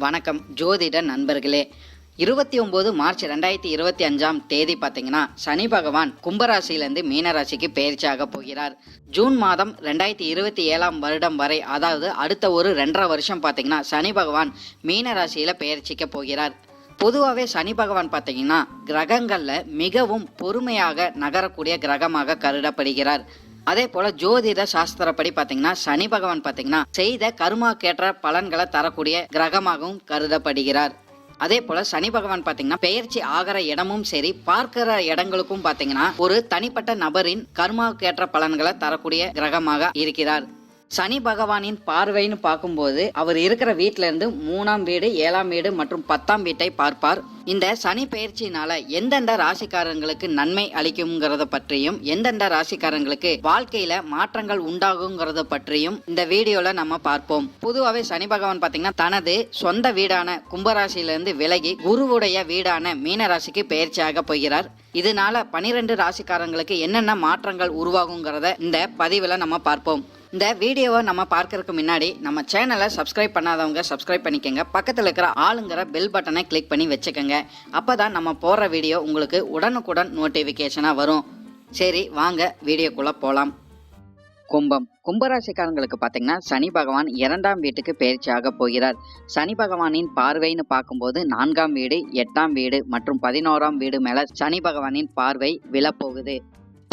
வணக்கம் ஜோதிட நண்பர்களே. 29 மார்ச் 2025 பார்த்தீங்கன்னா சனி பகவான் கும்பராசியிலிருந்து மீனராசிக்கு பயிற்சியாக போகிறார். ஜூன் மாதம் 2027 வரை, அதாவது அடுத்த ஒரு 2.5 வருஷம் பார்த்தீங்கன்னா சனி பகவான் மீனராசியில் பயிற்சிக்க போகிறார். பொதுவாகவே சனி பகவான் பார்த்தீங்கன்னா கிரகங்களில் மிகவும் பொறுமையாக நகரக்கூடிய கிரகமாக கருதப்படுகிறார். அதே போல ஜோதிட சாஸ்திரப்படி பார்த்தீங்கன்னா சனி பகவான் பார்த்தீங்கன்னா செய்த கர்மாக்கேற்ற பலன்களை தரக்கூடிய கிரகமாகவும் கருதப்படுகிறார். அதே போல சனி பகவான் பார்த்தீங்கன்னா பெயர்ச்சி ஆகிற இடமும் சரி, பார்க்கிற இடங்களுக்கும் பார்த்தீங்கன்னா ஒரு தனிப்பட்ட நபரின் கர்மாக்கேற்ற பலன்களை தரக்கூடிய கிரகமாக இருக்கிறார். சனி பகவானின் பார்வைன்னு பார்க்கும்போது அவர் இருக்கிற வீட்டில இருந்து 3ஆம் வீடு, 7ஆம் வீடு மற்றும் 10ஆம் வீட்டை பார்ப்பார். இந்த சனி பயிற்சியினால எந்தெந்த ராசிக்காரங்களுக்கு நன்மை அளிக்கும்ங்கிறத பற்றியும், எந்தெந்த ராசிக்காரங்களுக்கு வாழ்க்கையில மாற்றங்கள் உண்டாகுங்கிறத பற்றியும் இந்த வீடியோல நம்ம பார்ப்போம். பொதுவாகவே சனி பகவான் பார்த்தீங்கன்னா தனது சொந்த வீடான கும்பராசியிலிருந்து விலகி குருவுடைய வீடான மீனராசிக்கு பயிற்சியாக போகிறார். இதனால 12 ராசிக்காரங்களுக்கு என்னென்ன மாற்றங்கள் உருவாகுங்கிறத இந்த பதிவில் நம்ம பார்ப்போம். இந்த வீடியோவை நம்ம பார்க்கறதுக்கு முன்னாடி நம்ம சேனலை சப்ஸ்கிரைப் பண்ணாதவங்க சப்ஸ்கிரைப் பண்ணிக்கோங்க. பக்கத்தில் இருக்கிற ஆளுங்கிற பெல் பட்டனை கிளிக் பண்ணி வச்சுக்கோங்க. அப்போ தான் நம்ம போடுற வீடியோ உங்களுக்கு உடனுக்குடன் நோட்டிஃபிகேஷனாக வரும். சரி, வாங்க வீடியோக்குள்ளே போகலாம். கும்பராசிக்காரங்களுக்கு பார்த்தீங்கன்னா சனி பகவான் 2ஆம் வீட்டுக்கு பயிற்சியாக போகிறார். சனி பகவானின் பார்வைன்னு பார்க்கும்போது 4ஆம் வீடு, 8ஆம் வீடு மற்றும் 11ஆம் வீடு மேலே சனி பகவானின் பார்வை விழப்போகுது.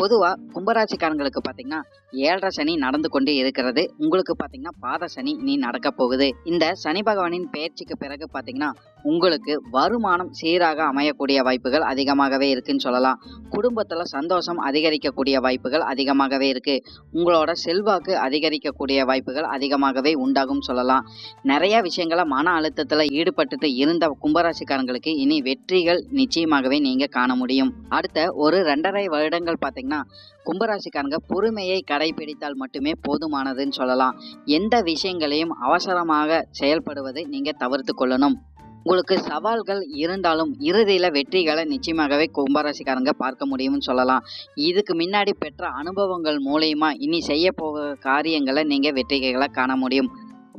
பொதுவாக கும்பராசிக்காரங்களுக்கு பார்த்தீங்கன்னா 7.5 சனி நடந்து கொண்டு இருக்கிறது. உங்களுக்கு பார்த்தீங்கன்னா பாத சனி இனி நடக்க போகுது. இந்த சனி பகவானின் பயிற்சிக்கு பிறகு பார்த்தீங்கன்னா உங்களுக்கு வருமானம் சீராக அமையக்கூடிய வாய்ப்புகள் அதிகமாகவே இருக்குன்னு சொல்லலாம். குடும்பத்தில் சந்தோஷம் அதிகரிக்கக்கூடிய வாய்ப்புகள் அதிகமாகவே இருக்கு. உங்களோட செல்வாக்கு அதிகரிக்கக்கூடிய வாய்ப்புகள் அதிகமாகவே உண்டாகும் சொல்லலாம். நிறைய விஷயங்களை மன அழுத்தத்தில் ஈடுபட்டு இருந்த கும்பராசிக்காரங்களுக்கு இனி வெற்றிகள் நிச்சயமாகவே நீங்க காண முடியும். அடுத்த ஒரு 2.5 வருடங்கள் பார்த்தீங்கன்னா கும்பராசிக்காரங்க பொறுமையை கடைபிடித்தால் மட்டுமே போதுமானதுன்னு சொல்லலாம். எந்த விஷயங்களையும் அவசரமாக செயல்படுவதை நீங்க தவிர்த்து கொள்ளணும். உங்களுக்கு சவால்கள் இருந்தாலும் இறுதியில் வெற்றிகளை நிச்சயமாகவே கும்பராசிக்காரங்க பார்க்க முடியும்னு சொல்லலாம். இதுக்கு முன்னாடி பெற்ற அனுபவங்கள் மூலயமா இனி செய்ய போகிற காரியங்களை நீங்க வெற்றிகளை காண முடியும்.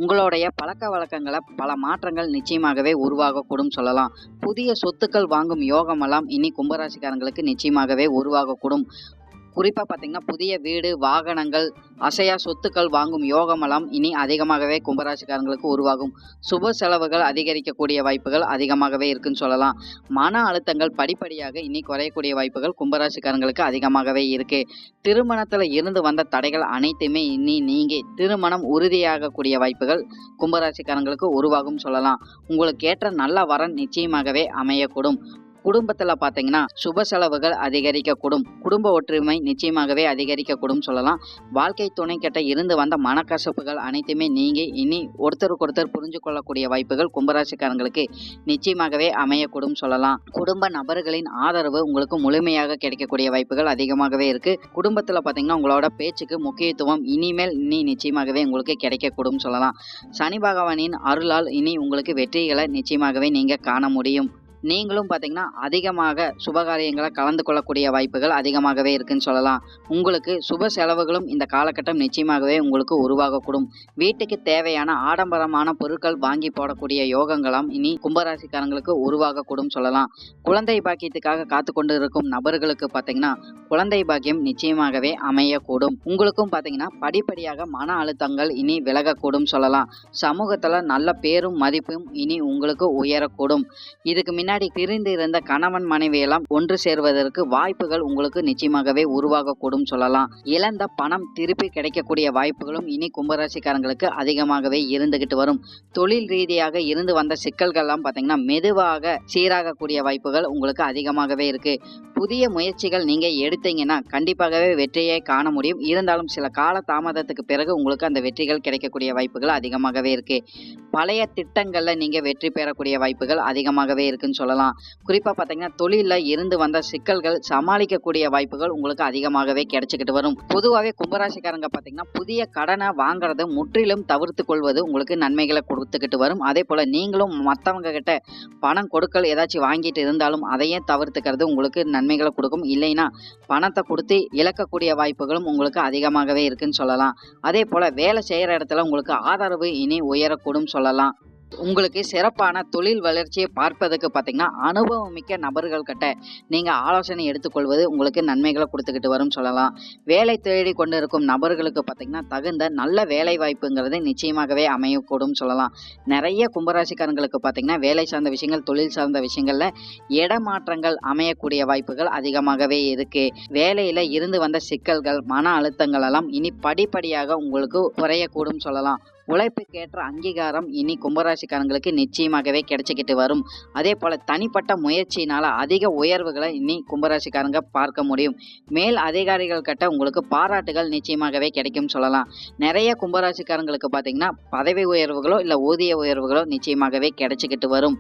உங்களுடைய பழக்க வழக்கங்களை பல மாற்றங்கள் நிச்சயமாகவே உருவாகக்கூடும் சொல்லலாம். புதிய சொத்துக்கள் வாங்கும் யோகமெல்லாம் இனி கும்பராசிக்காரங்களுக்கு நிச்சயமாகவே உருவாகக்கூடும். குறிப்பாக பார்த்தீங்கன்னா புதிய வீடு, வாகனங்கள், அசையா சொத்துக்கள் வாங்கும் யோகமெல்லாம் இனி அதிகமாகவே கும்பராசிக்காரங்களுக்கு உருவாகும். சுப செலவுகள் அதிகரிக்கக்கூடிய வாய்ப்புகள் அதிகமாகவே இருக்குன்னு சொல்லலாம். மன அழுத்தங்கள் படிப்படியாக இனி குறையக்கூடிய வாய்ப்புகள் கும்பராசிக்காரங்களுக்கு அதிகமாகவே இருக்கு. திருமணத்தில் இருந்து வந்த தடைகள் அனைத்துமே இனி நீங்கி திருமணம் உறுதியாகக்கூடிய வாய்ப்புகள் கும்பராசிக்காரங்களுக்கு உருவாகும் சொல்லலாம். உங்களுக்கு ஏற்ற நல்ல வரன் நிச்சயமாகவே அமையக்கூடும். குடும்பத்தில் பார்த்தீங்கன்னா சுப செலவுகள் அதிகரிக்கக்கூடும். குடும்ப ஒற்றுமை நிச்சயமாகவே அதிகரிக்கக்கூடும் சொல்லலாம். வாழ்க்கை துணை கிட்ட இருந்து வந்த மனக்கசப்புகள் அனைத்துமே நீங்கி இனி ஒருத்தருக்கொருத்தர் புரிஞ்சு கொள்ளக்கூடிய வாய்ப்புகள் கும்பராசிக்காரங்களுக்கு நிச்சயமாகவே அமையக்கூடும் சொல்லலாம். குடும்ப நபர்களின் ஆதரவு உங்களுக்கு முழுமையாக கிடைக்கக்கூடிய வாய்ப்புகள் அதிகமாகவே இருக்கு. குடும்பத்தில் பார்த்தீங்கன்னா உங்களோட பேச்சுக்கு முக்கியத்துவம் இனிமேல் நிச்சயமாகவே உங்களுக்கு கிடைக்கக்கூடும் சொல்லலாம். சனி பகவானின் அருளால் இனி உங்களுக்கு வெற்றிகளை நிச்சயமாகவே நீங்க காண முடியும். நீங்களும் பார்த்தீங்கன்னா அதிகமாக சுபகாரியங்களை கலந்து கொள்ளக்கூடிய வாய்ப்புகள் அதிகமாகவே இருக்குன்னு சொல்லலாம். உங்களுக்கு சுப செலவுகளும் இந்த காலகட்டம் நிச்சயமாகவே உங்களுக்கு உருவாகக்கூடும். வீட்டுக்கு தேவையான ஆடம்பரமான பொருட்கள் வாங்கி போடக்கூடிய யோகங்களும் இனி கும்பராசிக்காரங்களுக்கு உருவாகக்கூடும் சொல்லலாம். குழந்தை பாக்கியத்துக்காக காத்து கொண்டு இருக்கும் நபர்களுக்கு பார்த்தீங்கன்னா குழந்தை பாக்கியம் நிச்சயமாகவே அமையக்கூடும். உங்களுக்கும் பார்த்தீங்கன்னா படிப்படியாக மன அழுத்தங்கள் இனி விலகக்கூடும் சொல்லலாம். சமூகத்தில் நல்ல பேரும் மதிப்பும் இனி உங்களுக்கு உயரக்கூடும். இதுக்கு முன்னாடி பிரிந்து இருந்த கணவன் மனைவியெல்லாம் ஒன்று சேர்வதற்கு வாய்ப்புகள் உங்களுக்கு நிச்சயமாகவே உருவாகக்கூடும் சொல்லலாம். இழந்த பணம் திருப்பி கிடைக்கக்கூடிய வாய்ப்புகளும் இனி கும்பராசிக்காரங்களுக்கு அதிகமாகவே இருந்துகிட்டு வரும். தொழில் ரீதியாக இருந்து வந்த சிக்கல்கள்லாம் பார்த்தீங்கன்னா மெதுவாக சீராகக்கூடிய வாய்ப்புகள் உங்களுக்கு அதிகமாகவே இருக்கு. புதிய முயற்சிகள் நீங்க எடுத்தீங்கன்னா கண்டிப்பாகவே வெற்றியை காண முடியும். இருந்தாலும் சில கால தாமதத்துக்கு பிறகு உங்களுக்கு அந்த வெற்றிகள் கிடைக்கக்கூடிய வாய்ப்புகள் அதிகமாகவே இருக்கு. பழைய திட்டங்கள்ல நீங்க வெற்றி பெறக்கூடிய வாய்ப்புகள் அதிகமாகவே இருக்குன்னு சொல்லலாம். குறிப்பா பார்த்தீங்கன்னா தொழிலில் இருந்து வந்த சிக்கல்கள் சமாளிக்கக்கூடிய வாய்ப்புகள் உங்களுக்கு அதிகமாகவே கிடைச்சிக்கிட்டு வரும். பொதுவாகவே கும்பராசிக்காரங்க பார்த்தீங்கன்னா புதிய கடனை வாங்குறது முற்றிலும் தவிர்த்து கொள்வது உங்களுக்கு நன்மைகளை கொடுத்துக்கிட்டு வரும். அதே போல நீங்களும் மற்றவங்க கிட்ட பணம் கொடுக்கல் ஏதாச்சும் வாங்கிட்டு இருந்தாலும் அதையே தவிர்த்துக்கிறது உங்களுக்கு நன்மைகளை கொடுக்கும். இல்லைன்னா பணத்தை கொடுத்து இழக்கக்கூடிய வாய்ப்புகளும் உங்களுக்கு அதிகமாகவே இருக்குன்னு சொல்லலாம். அதே போல வேலை செய்கிற இடத்துல உங்களுக்கு ஆதரவு இனி உயரக்கூடும் சொல்லலாம். உங்களுக்கு சிறப்பான தொழில் வளர்ச்சியை பார்ப்பதற்கு பார்த்தீங்கன்னா அனுபவம் மிக்க நபர்கள் கிட்ட நீங்கள் ஆலோசனை எடுத்துக்கொள்வது உங்களுக்கு நன்மைகளை கொடுத்துக்கிட்டு வரும் சொல்லலாம். வேலை தேடி கொண்டு இருக்கும் நபர்களுக்கு பார்த்தீங்கன்னா தகுந்த நல்ல வேலை வாய்ப்புங்கிறது நிச்சயமாகவே அமையக்கூடும் சொல்லலாம். நிறைய கும்பராசிக்காரங்களுக்கு பார்த்தீங்கன்னா வேலை சார்ந்த விஷயங்கள், தொழில் சார்ந்த விஷயங்களில் இடமாற்றங்கள் அமையக்கூடிய வாய்ப்புகள் அதிகமாகவே இருக்கு. வேலையில் இருந்து வந்த சிக்கல்கள், மன அழுத்தங்கள் எல்லாம் இனி படிப்படியாக உங்களுக்கு குறையக்கூடும் சொல்லலாம். உழைப்புக்கேற்ற அங்கீகாரம் இனி கும்பராசிக்காரங்களுக்கு நிச்சயமாகவே கிடைச்சிக்கிட்டு வரும். அதே போல தனிப்பட்ட முயற்சியினால அதிக உயர்வுகளை இனி கும்பராசிக்காரங்க பார்க்க முடியும். மேல் அதிகாரிகள் கிட்ட உங்களுக்கு பாராட்டுகள் நிச்சயமாகவே கிடைக்கும் சொல்லலாம். நிறைய கும்பராசிக்காரங்களுக்கு பார்த்தீங்கன்னா பதவி உயர்வுகளோ இல்லை ஊதிய உயர்வுகளோ நிச்சயமாகவே கிடைச்சிக்கிட்டு வரும்.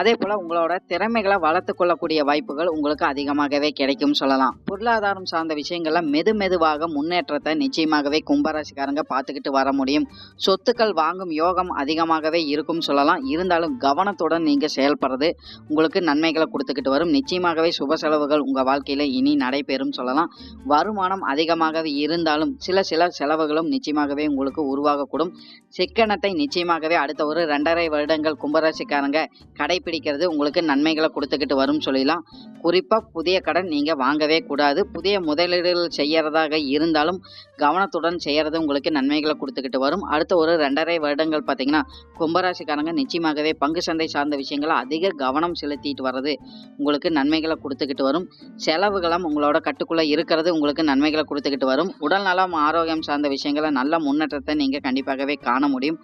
அதே போல் உங்களோட திறமைகளை வளர்த்து கொள்ளக்கூடிய வாய்ப்புகள் உங்களுக்கு அதிகமாகவே கிடைக்கும் சொல்லலாம். பொருளாதாரம் சார்ந்த விஷயங்களில் மெதுவாக முன்னேற்றத்தை நிச்சயமாகவே கும்பராசிக்காரங்க பார்த்துக்கிட்டு வர முடியும். சொத்துக்கள் வாங்கும் யோகம் அதிகமாகவே இருக்கும் சொல்லலாம். இருந்தாலும் கவனத்துடன் நீங்கள் செயல்படுறது உங்களுக்கு நன்மைகளை கொடுத்துக்கிட்டு வரும். நிச்சயமாகவே சுப செலவுகள் உங்கள் வாழ்க்கையில் இனி நடைபெறும் சொல்லலாம். வருமானம் அதிகமாகவே இருந்தாலும் சில செலவுகளும் நிச்சயமாகவே உங்களுக்கு உருவாகக்கூடும். சிக்கனத்தை நிச்சயமாகவே அடுத்த ஒரு 2.5 வருடங்கள் கும்பராசிக்காரங்க கடைபிடிக்கிறது உங்களுக்கு நன்மைகளை கொடுத்துக்கிட்டு வரும் சொல்லலாம். குறிப்பாக புதிய கடன் நீங்கள் வாங்கவே கூடாது. புதிய முதலீடுகள் செய்யறதாக இருந்தாலும் கவனத்துடன் செய்யறது உங்களுக்கு நன்மைகளை கொடுத்துக்கிட்டு வரும். அடுத்த ஒரு 2.5 வருடங்கள் பார்த்தீங்கன்னா கும்பராசிக்காரங்க நிச்சயமாகவே பங்கு சந்தை சார்ந்த விஷயங்களை அதிக கவனம் செலுத்திட்டு வர்றது உங்களுக்கு நன்மைகளை கொடுத்துக்கிட்டு வரும். செலவுகளும் உங்களோட கட்டுக்குள்ளே இருக்கிறது உங்களுக்கு நன்மைகளை கொடுத்துக்கிட்டு வரும். உடல் நலம், ஆரோக்கியம் சார்ந்த விஷயங்களை நல்ல முன்னேற்றத்தை நீங்கள் கண்டிப்பாகவே காண முடியும்.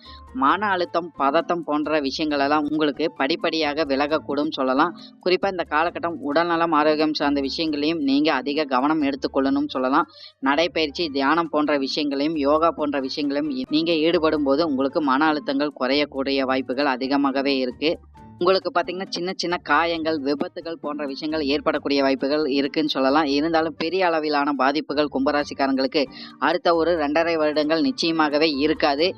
மன அழுத்தம், பதட்டம் போன்ற விஷயங்கள் எல்லாம் உங்களுக்கு படிப்படியாக விலகக்கூடும் சொல்லலாம். குறிப்பாக இந்த காலகட்டம் உடல்நலம், ஆரோக்கியம் சார்ந்த விஷயங்களையும் நீங்கள் அதிக கவனம் எடுத்துக்கொள்ளணும் சொல்லலாம். நடைப்பயிற்சி, தியானம் போன்ற விஷயங்களையும், யோகா போன்ற விஷயங்களையும் நீங்கள் ஈடுபடும் போது உங்களுக்கு மன அழுத்தங்கள் குறையக்கூடிய வாய்ப்புகள் அதிகமாகவே இருக்கு. உங்களுக்கு பார்த்தீங்கன்னா சின்ன காயங்கள், விபத்துகள் போன்ற விஷயங்கள் ஏற்படக்கூடிய வாய்ப்புகள் இருக்குன்னு சொல்லலாம். இருந்தாலும் பெரிய அளவிலான பாதிப்புகள் கும்பராசிக்காரங்களுக்கு அடுத்த ஒரு 2.5 வருடங்கள் நிச்சயமாகவே இருக்காது.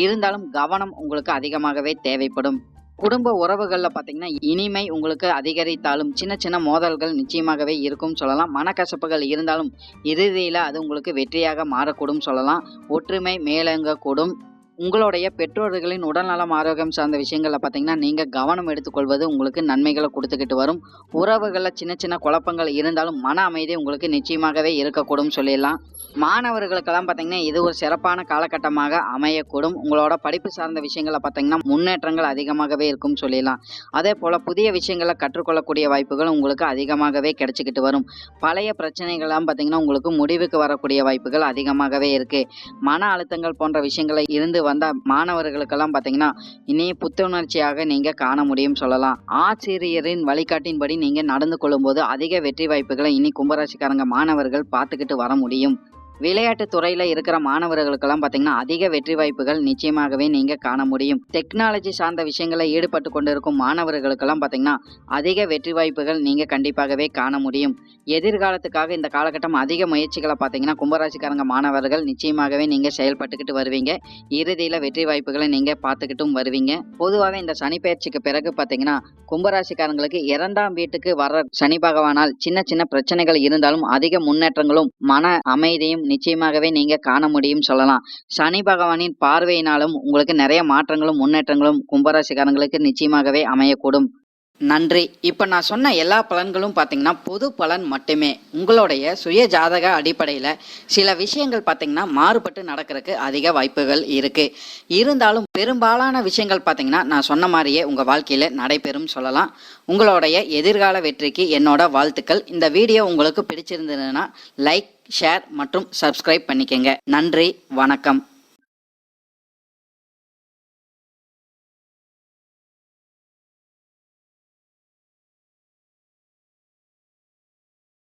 இருந்தாலும் கவனம் உங்களுக்கு அதிகமாகவே தேவைப்படும். குடும்ப உறவுகளில் பார்த்தீங்கன்னா இனிமை உங்களுக்கு அதிகரித்தாலும் சின்ன மோதல்கள் நிச்சயமாகவே இருக்கும் சொல்லலாம். மனக்கசப்புகள் இருந்தாலும் இறுதியில் அது உங்களுக்கு வெற்றியாக மாறக்கூடும் சொல்லலாம். ஒற்றுமை மேலோங்கக்கூடும். உங்களுடைய பெற்றோர்களின் உடல்நலம், ஆரோக்கியம் சார்ந்த விஷயங்களில் பார்த்தீங்கன்னா நீங்கள் கவனம் எடுத்துக்கொள்வது உங்களுக்கு நன்மைகளை கொடுத்துக்கிட்டு வரும். உறவுகளில் சின்ன குழப்பங்கள் இருந்தாலும் மன அமைதி உங்களுக்கு நிச்சயமாகவே இருக்கக்கூடும் சொல்லிடலாம். மாணவர்களுக்கெல்லாம் பார்த்தீங்கன்னா இது ஒரு சிறப்பான காலகட்டமாக அமையக்கூடும். உங்களோட படிப்பு சார்ந்த விஷயங்களில் பார்த்தீங்கன்னா முன்னேற்றங்கள் அதிகமாகவே இருக்கும் சொல்லிடலாம். அதே போல் புதிய விஷயங்களை கற்றுக்கொள்ளக்கூடிய வாய்ப்புகள் உங்களுக்கு அதிகமாகவே கிடைச்சிக்கிட்டு வரும். பழைய பிரச்சனைகள்லாம் பார்த்தீங்கன்னா உங்களுக்கு முடிவுக்கு வரக்கூடிய வாய்ப்புகள் அதிகமாகவே இருக்குது. மன அழுத்தங்கள் போன்ற விஷயங்களை இருந்து வந்த மாணவர்களுக்கெல்லாம் பார்த்தீங்கன்னா இனி புத்துணர்ச்சியாக நீங்கள் காண முடியும் சொல்லலாம். ஆசிரியரின் வழிகாட்டின்படி நீங்கள் நடந்து கொள்ளும்போது அதிக வெற்றி வாய்ப்புகளை இனி கும்பராசிக்காரங்க மாணவர்கள் பார்த்துக்கிட்டு வர முடியும். விளையாட்டு துறையில் இருக்கிற மாணவர்களுக்கெல்லாம் பார்த்தீங்கன்னா அதிக வெற்றி வாய்ப்புகள் நிச்சயமாகவே நீங்கள் காண முடியும். டெக்னாலஜி சார்ந்த விஷயங்களை ஈடுபட்டு கொண்டிருக்கும் மாணவர்களுக்கெல்லாம் பார்த்தீங்கன்னா அதிக வெற்றி வாய்ப்புகள் நீங்கள் கண்டிப்பாகவே காண முடியும். எதிர்காலத்துக்காக இந்த காலகட்டம் அதிக முயற்சிகளை பார்த்தீங்கன்னா கும்பராசிக்காரங்க மாணவர்கள் நிச்சயமாகவே நீங்கள் செயல்பட்டுக்கிட்டு வருவீங்க. இறுதியில் வெற்றி வாய்ப்புகளை நீங்கள் பார்த்துக்கிட்டும் வருவீங்க. பொதுவாகவே இந்த சனி பயிற்சிக்கு பிறகு பார்த்தீங்கன்னா கும்பராசிக்காரங்களுக்கு 2ஆம் வீட்டுக்கு வர சனி பகவானால் சின்ன பிரச்சனைகள் இருந்தாலும் அதிக முன்னேற்றங்களும் மன அமைதியும் நிச்சயமாகவே நீங்க காண முடியும் சொல்லலாம். சனி பகவானின் பார்வையினாலும் உங்களுக்கு நிறைய மாற்றங்களும் முன்னேற்றங்களும் கும்பராசிக்காரங்களுக்கு நிச்சயமாகவே அமையக்கூடும். நன்றி. இப்போ நான் சொன்ன எல்லா பலன்களும் பார்த்தீங்கன்னா பொது பலன் மட்டுமே. உங்களுடைய சுய ஜாதக அடிப்படையில் சில விஷயங்கள் பார்த்தீங்கன்னா மாறுபட்டு நடக்கிறதுக்கு அதிக வாய்ப்புகள் இருக்குது. இருந்தாலும் பெரும்பாலான விஷயங்கள் பார்த்தீங்கன்னா நான் சொன்ன மாதிரியே உங்கள் வாழ்க்கையில் நடைபெறும் சொல்லலாம். உங்களுடைய எதிர்கால வெற்றிக்கு என்னோட வாழ்த்துக்கள். இந்த வீடியோ உங்களுக்கு பிடிச்சிருந்ததுன்னா லைக், ஷேர் மற்றும் சப்ஸ்கிரைப் பண்ணிக்கங்க. நன்றி, வணக்கம்.